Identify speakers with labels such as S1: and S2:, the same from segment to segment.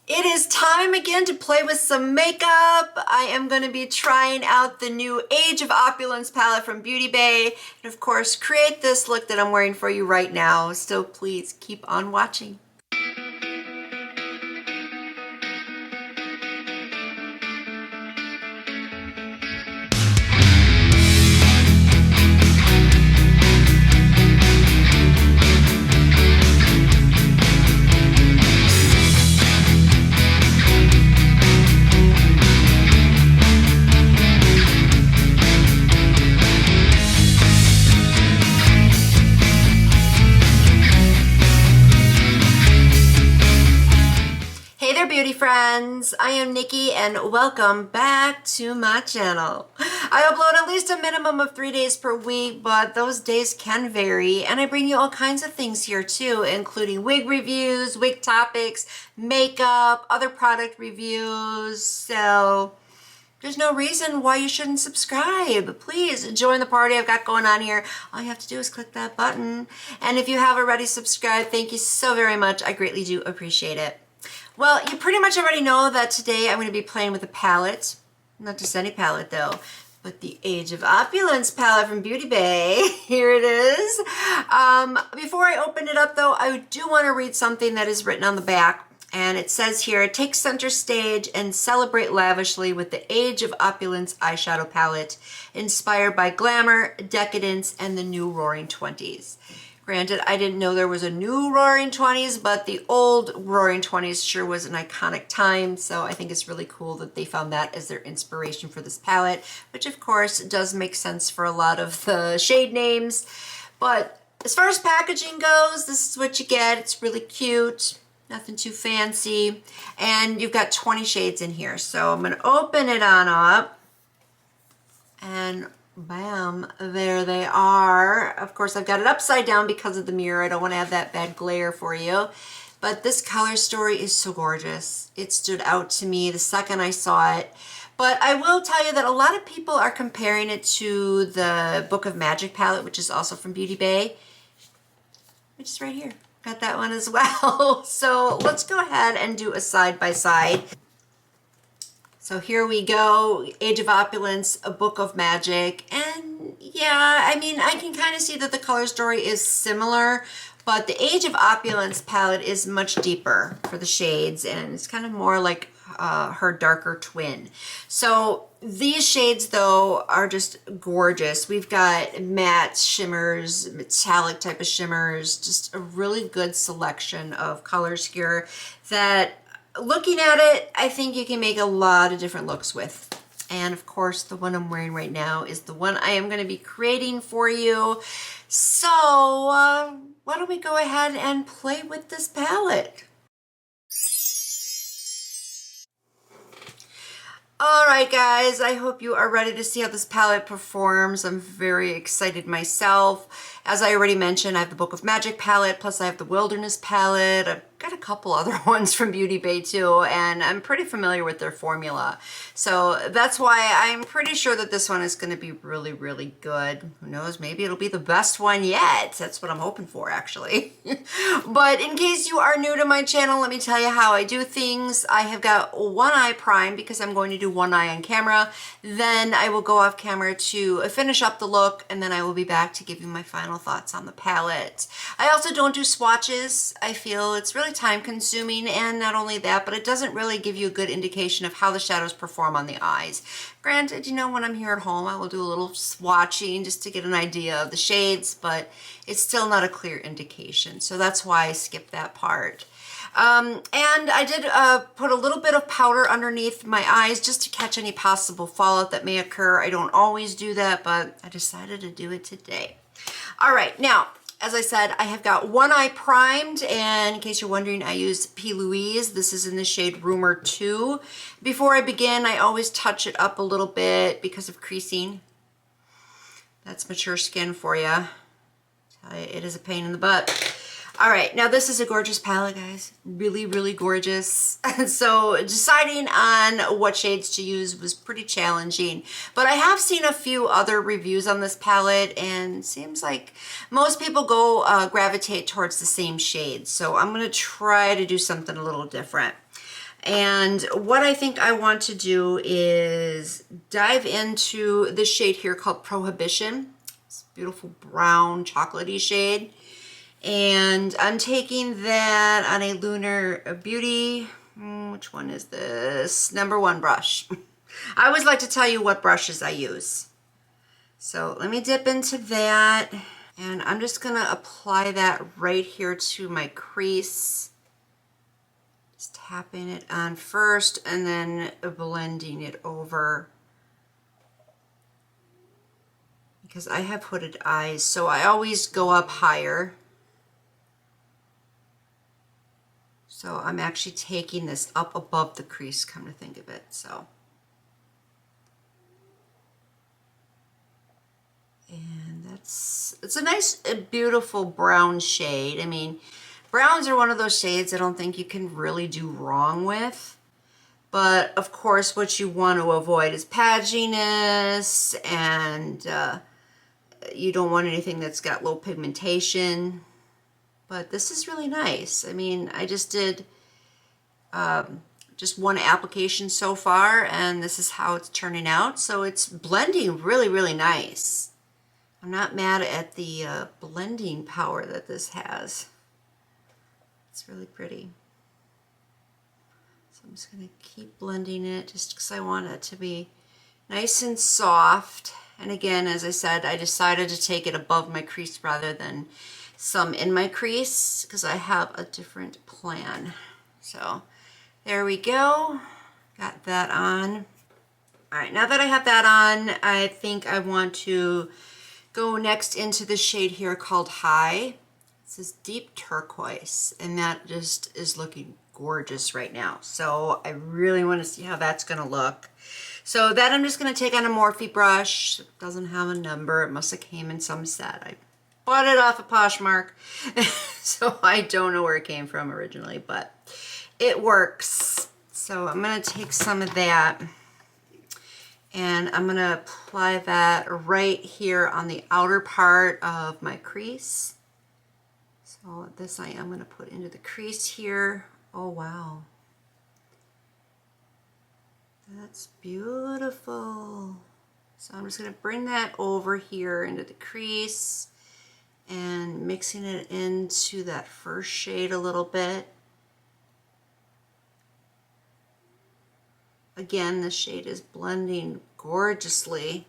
S1: It is time again to play with some makeup. I am going to be trying out the new Age of Opulence palette from Beauty Bay. And of course, create this look that I'm wearing for you right now. So please keep on watching. Hey there, beauty friends. I am Nikki and welcome back to my channel. I upload at least a minimum of 3 days per week, but those days can vary, and I bring you all kinds of things here too, including wig reviews, wig topics, makeup, other product reviews. So there's no reason why you shouldn't subscribe. Please join the party I've got going on here. All you have to do is click that button. And if you have already subscribed, thank you so very much. I greatly do appreciate it. Well, you pretty much already know that today I'm going to be playing with a palette. Not just any palette though, but the Age of Opulence palette from Beauty Bay. Here it is. Before I open it up though, I do want to read something that is written on the back. And it says here, take center stage and celebrate lavishly with the Age of Opulence eyeshadow palette, inspired by glamour, decadence, and the new Roaring 20s. Granted, I didn't know there was a new Roaring 20s, but the old Roaring 20s sure was an iconic time, so I think it's really cool that they found that as their inspiration for this palette, which of course does make sense for a lot of the shade names. But as far as packaging goes, this is what you get. It's really cute, nothing too fancy, and you've got 20 shades in here. So I'm going to open it on up, and bam, there they are. Of course, I've got it upside down because of the mirror. I don't want to have that bad glare for you. But this color story is so gorgeous. It stood out to me the second I saw it. But I will tell you that a lot of people are comparing it to the Book of Magic palette, which is also from Beauty Bay, which is right here. Got that one as well. So let's go ahead and do a side-by-side. So here we go, Age of Opulence, a Book of Magic. And yeah, I mean, I can kind of see that the color story is similar, but the Age of Opulence palette is much deeper for the shades, and it's kind of more like her darker twin. So these shades though are just gorgeous. We've got matte shimmers, metallic type of shimmers, just a really good selection of colors here that, looking at it, I think you can make a lot of different looks with. And of course, the one I'm wearing right now is the one I am going to be creating for you. So why don't we go ahead and play with this palette? All right, guys, I hope you are ready to see how this palette performs. I'm very excited myself. As I already mentioned, I have the Book of Magic palette, plus I have the Wilderness palette. I've got a couple other ones from Beauty Bay too, and I'm pretty familiar with their formula. So that's why I'm pretty sure that this one is going to be really, really good. Who knows, maybe it'll be the best one yet. That's what I'm hoping for, actually. But in case you are new to my channel, let me tell you how I do things. I have got one eye prime because I'm going to do one eye on camera. Then I will go off camera to finish up the look, and then I will be back to give you my final thoughts on the palette. I also don't do swatches. I feel it's really time consuming, and not only that, but it doesn't really give you a good indication of how the shadows perform on the eyes. Granted, you know, when I'm here at home, I will do a little swatching just to get an idea of the shades, but it's still not a clear indication. So that's why I skipped that part. And I did put a little bit of powder underneath my eyes just to catch any possible fallout that may occur. I don't always do that, but I decided to do it today. All right, now, as I said, I have got one eye primed, and in case you're wondering, I use P. Louise. This is in the shade Rumor 2. Before I begin, I always touch it up a little bit because of creasing. That's mature skin for you. It is a pain in the butt. All right, now this is a gorgeous palette, guys. Really, really gorgeous. So deciding on what shades to use was pretty challenging, but I have seen a few other reviews on this palette, and it seems like most people gravitate towards the same shades. So I'm gonna try to do something a little different. And what I think I want to do is dive into this shade here called Prohibition. It's a beautiful brown chocolatey shade. And I'm taking that on a Lunar Beauty, which one is this? #1 brush. I always like to tell you what brushes I use. So let me dip into that. And I'm just gonna apply that right here to my crease. Just tapping it on first and then blending it over. Because I have hooded eyes, so I always go up higher. So I'm actually taking this up above the crease, come to think of it, so. And it's a nice, beautiful brown shade. I mean, browns are one of those shades I don't think you can really do wrong with. But of course, what you want to avoid is patchiness, and you don't want anything that's got low pigmentation. But this is really nice. I mean, I just did just one application so far, and this is how it's turning out. So it's blending really, really nice. I'm not mad at the blending power that this has. It's really pretty. So I'm just going to keep blending it just because I want it to be nice and soft. And again, as I said, I decided to take it above my crease rather than some in my crease because I have a different plan. So there we go. Got that on. All right, now that I have that on, I think I want to go next into the shade here called High. This is deep turquoise, and that just is looking gorgeous right now. So I really want to see how that's going to look. So that I'm just going to take on a Morphe brush. It doesn't have a number. It must have came in some set. I bought it off of Poshmark, so I don't know where it came from originally, but it works. So I'm going to take some of that, and I'm going to apply that right here on the outer part of my crease. So this I am going to put into the crease here. Oh, wow. That's beautiful. So I'm just going to bring that over here into the crease and mixing it into that first shade a little bit. Again, the shade is blending gorgeously.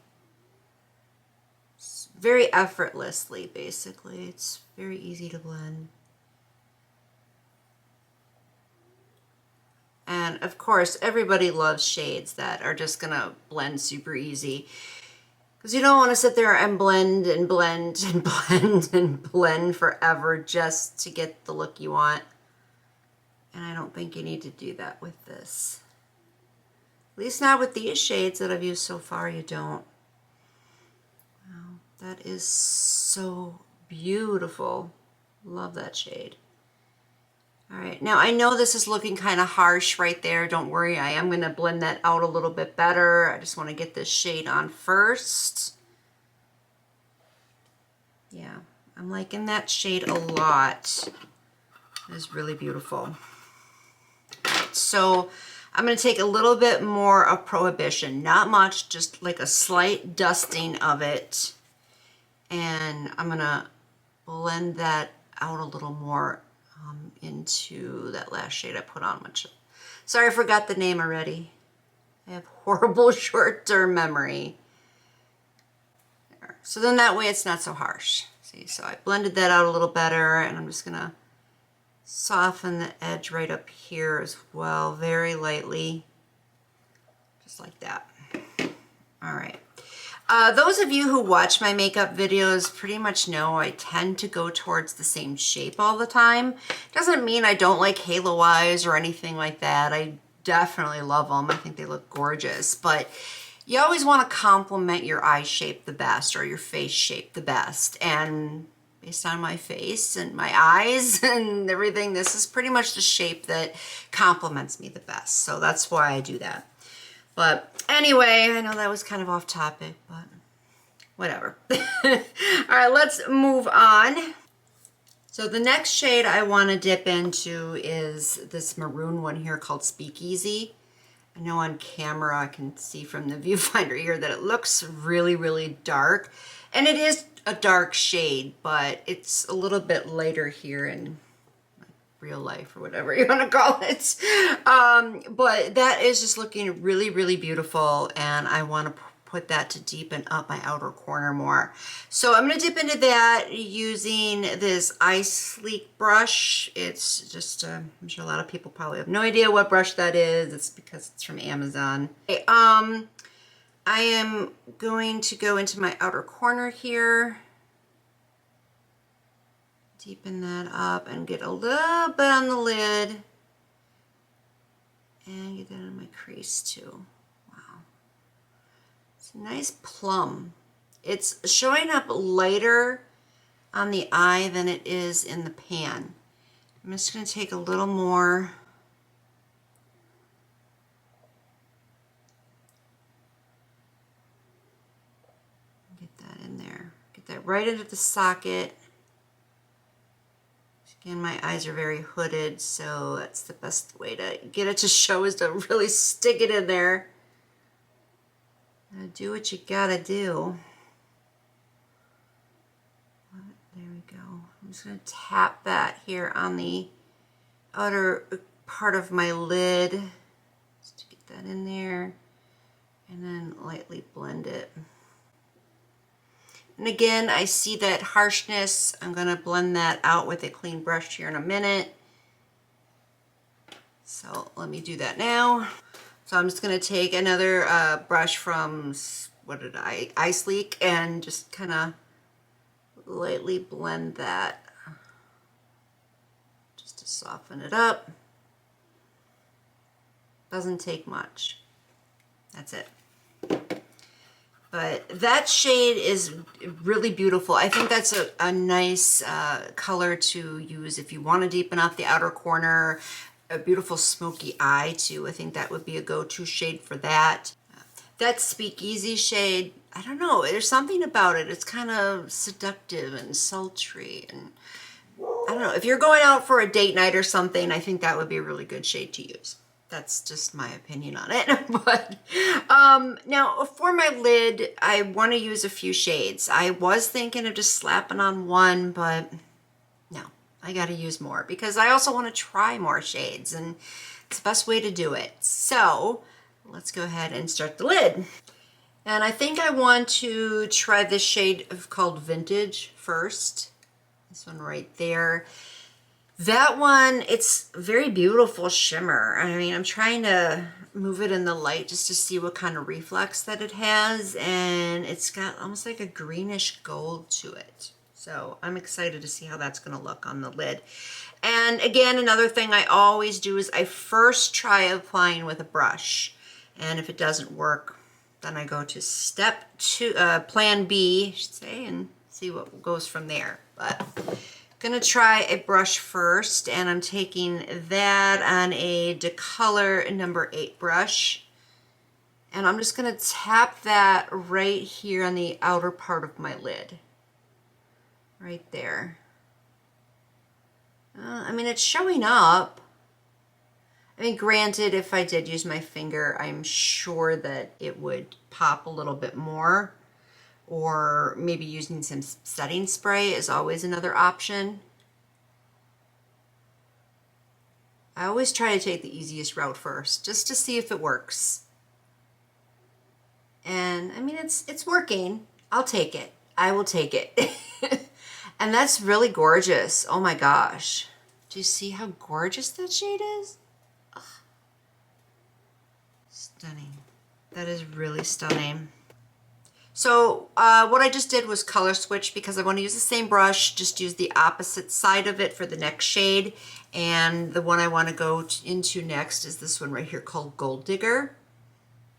S1: It's very effortlessly, basically. It's very easy to blend. And of course, everybody loves shades that are just gonna blend super easy. Because you don't want to sit there and blend and blend and blend and blend forever just to get the look you want. And I don't think you need to do that with this. At least not with these shades that I've used so far, you don't. Wow, that is so beautiful. Love that shade. All right, now I know this is looking kind of harsh right there. Don't worry, I am going to blend that out a little bit better. I just want to get this shade on first. Yeah, I'm liking that shade a lot. It's really beautiful. All right, so I'm going to take a little bit more of Prohibition. Not much, just like a slight dusting of it. And I'm going to blend that out a little more into that last shade I put on. Which, sorry, I forgot the name already. I have horrible short-term memory. There. So then that way it's not so harsh. See, so I blended that out a little better, and I'm just gonna soften the edge right up here as well, very lightly, just like that. All right. Those of you who watch my makeup videos pretty much know I tend to go towards the same shape all the time. Doesn't mean I don't like halo eyes or anything like that. I definitely love them. I think they look gorgeous. But you always want to complement your eye shape the best or your face shape the best. And based on my face and my eyes and everything, this is pretty much the shape that complements me the best. So that's why I do that. But anyway, I know that was kind of off topic, but whatever. All right, let's move on. So the next shade I want to dip into is this maroon one here called Speakeasy. I know on camera I can see from the viewfinder here that it looks really, really dark. And it is a dark shade, but it's a little bit lighter here in real life or whatever you want to call it. But that is just looking really, really beautiful, and I want to put that to deepen up my outer corner more. So I'm going to dip into that using this Eye Sleek brush. It's just, I'm sure a lot of people probably have no idea what brush that is. It's because it's from Amazon. Okay, I am going to go into my outer corner here, deepen that up and get a little bit on the lid and get that on my crease too. Wow. It's a nice plum. It's showing up lighter on the eye than it is in the pan. I'm just going to take a little more. Get that in there. Get that right into the socket. Again, my eyes are very hooded, so that's the best way to get it to show is to really stick it in there. Now do what you gotta do. There we go. I'm just gonna tap that here on the outer part of my lid, just to get that in there, and then lightly blend it. And again, I see that harshness. I'm going to blend that out with a clean brush here in a minute. So let me do that now. So I'm just going to take another brush from, Eye Sleek, and just kind of lightly blend that just to soften it up. Doesn't take much. That's it. But that shade is really beautiful. I think that's a nice color to use if you want to deepen up the outer corner. A beautiful smoky eye too. I think that would be a go-to shade for that. That Speakeasy shade, I don't know, there's something about it. It's kind of seductive and sultry, and I don't know. If you're going out for a date night or something, I think that would be a really good shade to use. That's just my opinion on it. But now for my lid, I want to use a few shades. I was thinking of just slapping on one, but no, I got to use more because I also want to try more shades, and it's the best way to do it. So let's go ahead and start the lid. And I think I want to try this shade called Vintage first. This one right there. That one, it's very beautiful shimmer. I mean, I'm trying to move it in the light just to see what kind of reflex that it has, and it's got almost like a greenish gold to it. So I'm excited to see how that's going to look on the lid. And again, another thing I always do is I first try applying with a brush, and if it doesn't work, then I go to step two, plan B, I should say, and see what goes from there. But gonna try a brush first, and I'm taking that on a Decolor number 8 brush, and I'm just gonna tap that right here on the outer part of my lid, right there. I mean, it's showing up. I mean, granted, if I did use my finger, I'm sure that it would pop a little bit more. Or maybe using some setting spray is always another option. I always try to take the easiest route first, just to see if it works. And I mean, it's working. I'll take it. I will take it. And that's really gorgeous. Oh my gosh. Do you see how gorgeous that shade is? Ugh. Stunning. That is really stunning. So what I just did was color switch because I want to use the same brush, just use the opposite side of it for the next shade. And the one I want to go into next is this one right here called Gold Digger.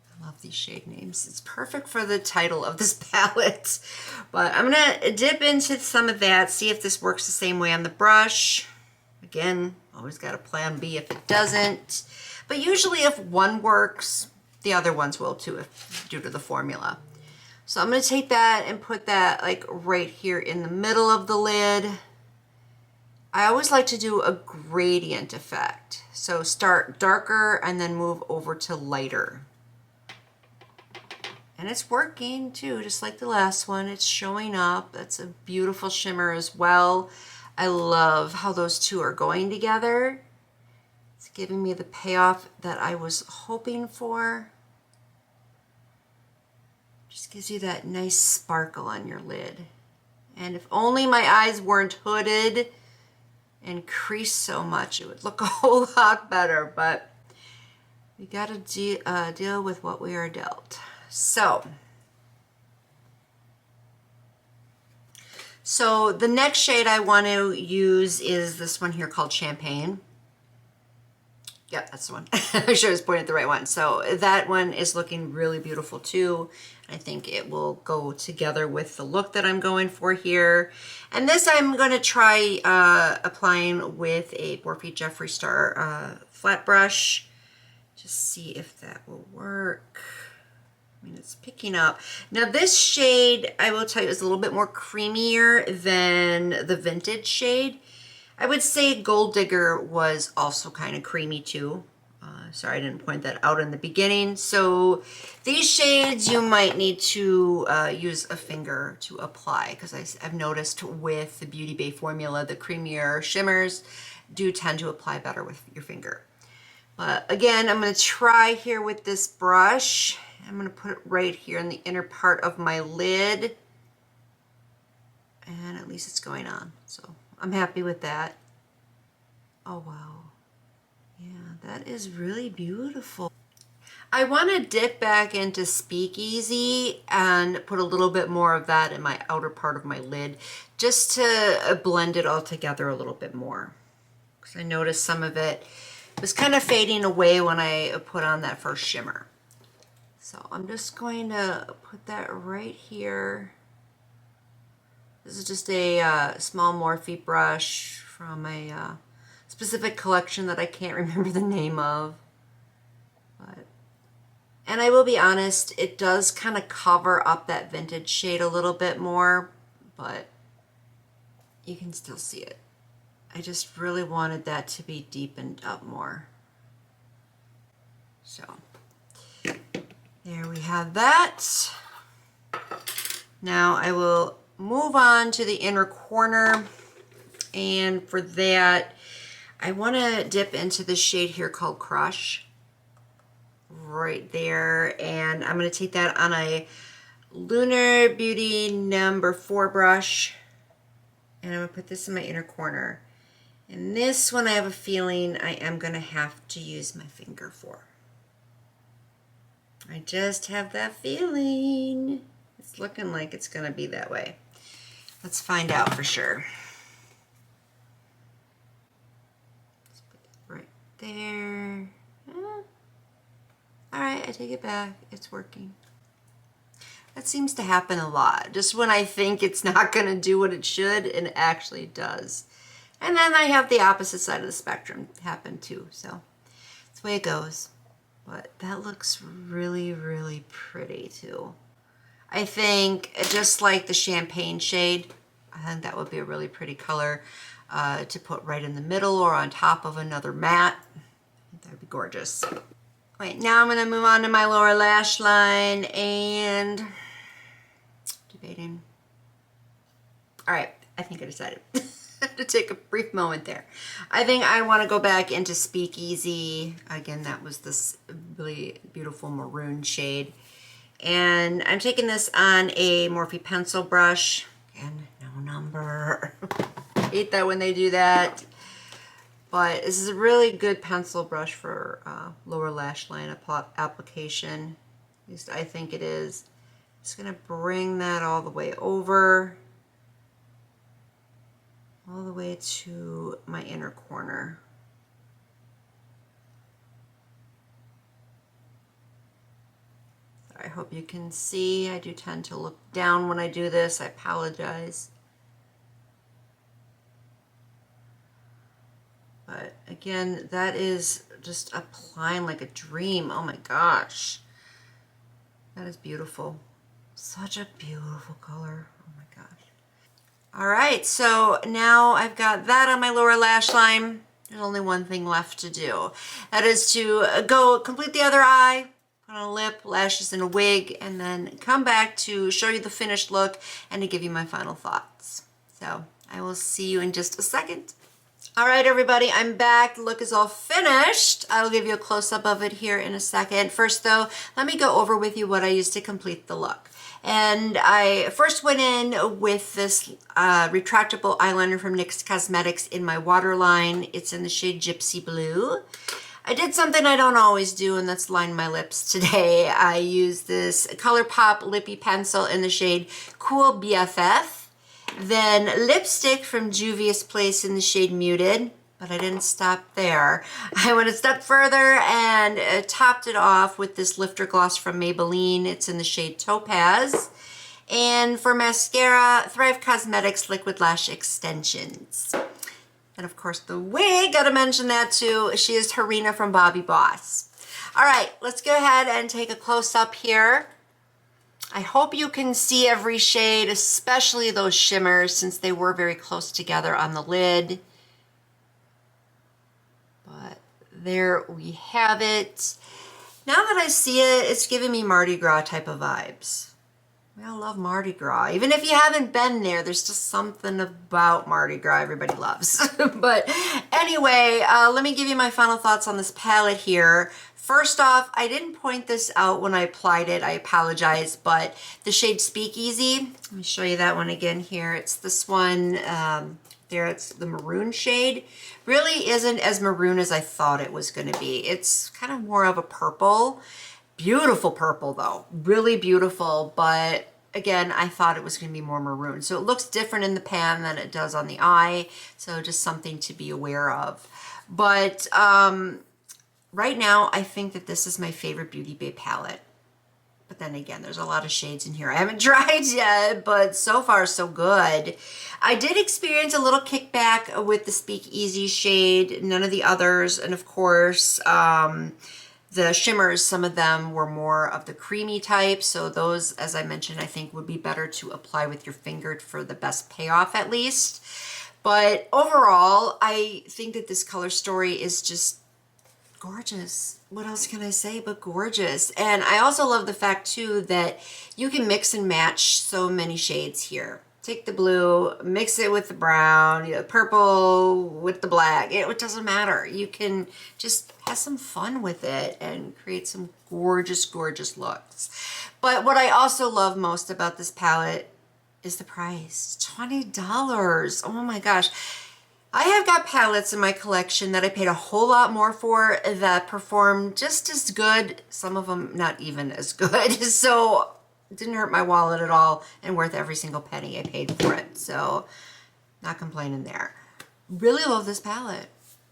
S1: I love these shade names. It's perfect for the title of this palette. But I'm going to dip into some of that, see if this works the same way on the brush. Again, always got a plan B if it doesn't. But usually if one works, the other ones will too, due to the formula. So I'm going to take that and put that like right here in the middle of the lid. I always like to do a gradient effect. So start darker and then move over to lighter. And it's working too, just like the last one. It's showing up. That's a beautiful shimmer as well. I love how those two are going together. It's giving me the payoff that I was hoping for. Just gives you that nice sparkle on your lid. And if only my eyes weren't hooded and creased so much, it would look a whole lot better. But we got to deal with what we are dealt. So the next shade I want to use is this one here called Champagne. Yep, that's the one. I should have pointed at the right one. So that one is looking really beautiful too. I think it will go together with the look that I'm going for here. And this I'm going to try applying with a Morphe Jeffree Star flat brush. Just see if that will work. I mean, it's picking up. Now this shade, I will tell you, is a little bit more creamier than the vintage shade. I would say Gold Digger was also kind of creamy too. Sorry, I didn't point that out in the beginning. So these shades you might need to use a finger to apply, because I've noticed with the Beauty Bay formula, the creamier shimmers do tend to apply better with your finger. But again, I'm going to try here with this brush. I'm going to put it right here in the inner part of my lid. And at least it's going on. So I'm happy with that. Oh, wow. Yeah, that is really beautiful. I want to dip back into Speakeasy and put a little bit more of that in my outer part of my lid, just to blend it all together a little bit more. Because I noticed some of it was kind of fading away when I put on that first shimmer. So I'm just going to put that right here. This is just a small Morphe brush from a specific collection that I can't remember the name of. And I will be honest, it does kind of cover up that vintage shade a little bit more, but you can still see it. I just really wanted that to be deepened up more. So there we have that. Now I will move on to the inner corner, and for that I want to dip into this shade here called Crush right there, and I'm going to take that on a Lunar Beauty number 4 brush, and I'm going to put this in my inner corner. And this one I have a feeling I am going to have to use my finger for. I just have that feeling. It's looking like it's going to be that way. Let's find out for sure. Let's put it right there. All right, I take it back. It's working. That seems to happen a lot. Just when I think it's not going to do what it should, and it actually does. And then I have the opposite side of the spectrum happen too. So that's the way it goes. But that looks really, really pretty too. I think just like the Champagne shade, I think that would be a really pretty color to put right in the middle or on top of another matte. I think that would be gorgeous. Wait, now I'm going to move on to my lower lash line and debating. All right, I think I decided to take a brief moment there. I think I want to go back into Speakeasy. Again, that was this really beautiful maroon shade. And I'm taking this on a Morphe pencil brush. Again, no number. I hate that when they do that. But this is a really good pencil brush for lower lash line application. At least I think it is. Just going to bring that all the way over. All the way to my inner corner. I hope you can see. I do tend to look down when I do this. I apologize. But again, that is just applying like a dream. Oh my gosh. That is beautiful. Such a beautiful color. Oh my gosh. All right, so now I've got that on my lower lash line. There's only one thing left to do. That is to go complete the other eye, put on a lip, lashes, and a wig, and then come back to show you the finished look and to give you my final thoughts. So I will see you in just a second. All right, everybody, I'm back. The look is all finished. I'll give you a close-up of it here in a second. First, though, let me go over with you what I used to complete the look. And I first went in with this retractable eyeliner from NYX Cosmetics in my waterline. It's in the shade Gypsy Blue. I did something I don't always do, and that's line my lips today. I used this ColourPop Lippy Pencil in the shade Cool BFF. Then lipstick from Juvia's Place in the shade Muted, but I didn't stop there. I went a step further and topped it off with this lifter gloss from Maybelline. It's in the shade Topaz. And for mascara, Thrive Cosmetics Liquid Lash Extensions. And of course the wig, gotta mention that too. She is Harina from Bobbi Boss. All right, let's go ahead and take a close-up here. I hope you can see every shade, especially those shimmers, since they were very close together on the lid. But there we have it. Now that I see it, it's giving me Mardi Gras type of vibes. We all love Mardi Gras. Even if you haven't been there, there's just something about Mardi Gras everybody loves. But anyway, let me give you my final thoughts on this palette here. First off, I didn't point this out when I applied it. I apologize, but the shade Speakeasy, let me show you that one again here. It's this one there. It's the maroon shade. Really isn't as maroon as I thought it was going to be. It's kind of more of a purple. Beautiful purple though, really beautiful, but again, I thought it was going to be more maroon. So it looks different in the pan than it does on the eye, so just something to be aware of. But right now, I think that this is my favorite Beauty Bay palette. But then again, there's a lot of shades in here I haven't tried yet, but so far so good. I did experience a little kickback with the Speakeasy shade, none of the others, and of course, the shimmers, some of them were more of the creamy type, so those, as I mentioned, I think would be better to apply with your finger for the best payoff at least. But overall, I think that this color story is just gorgeous. What else can I say but gorgeous? And I also love the fact too that you can mix and match so many shades here. Take the blue, mix it with the brown, you know, purple with the black. It doesn't matter. You can just have some fun with it and create some gorgeous, gorgeous looks. But what I also love most about this palette is the price. $20. Oh my gosh. I have got palettes in my collection that I paid a whole lot more for that perform just as good. Some of them not even as good. So it didn't hurt my wallet at all and worth every single penny I paid for it. So not complaining there. Really love this palette.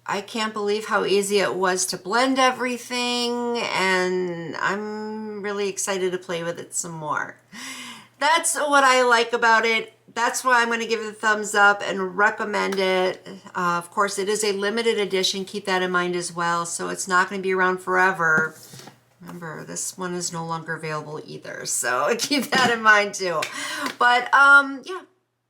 S1: I can't believe how easy it was to blend everything, and I'm really excited to play with it some more. That's what I like about it. That's why I'm going to give it a thumbs up and recommend it. Of course, it is a limited edition. Keep that in mind as well. So it's not going to be around forever. Remember, this one is no longer available either. So keep that in mind too. But yeah,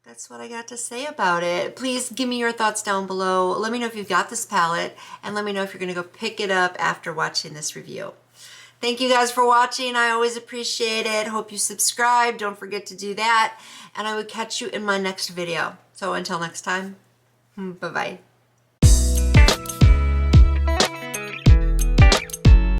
S1: that's what I got to say about it. Please give me your thoughts down below. Let me know if you've got this palette, and let me know if you're going to go pick it up after watching this review. Thank you guys for watching. I always appreciate it. Hope you subscribe. Don't forget to do that. And I will catch you in my next video. So until next time, bye-bye.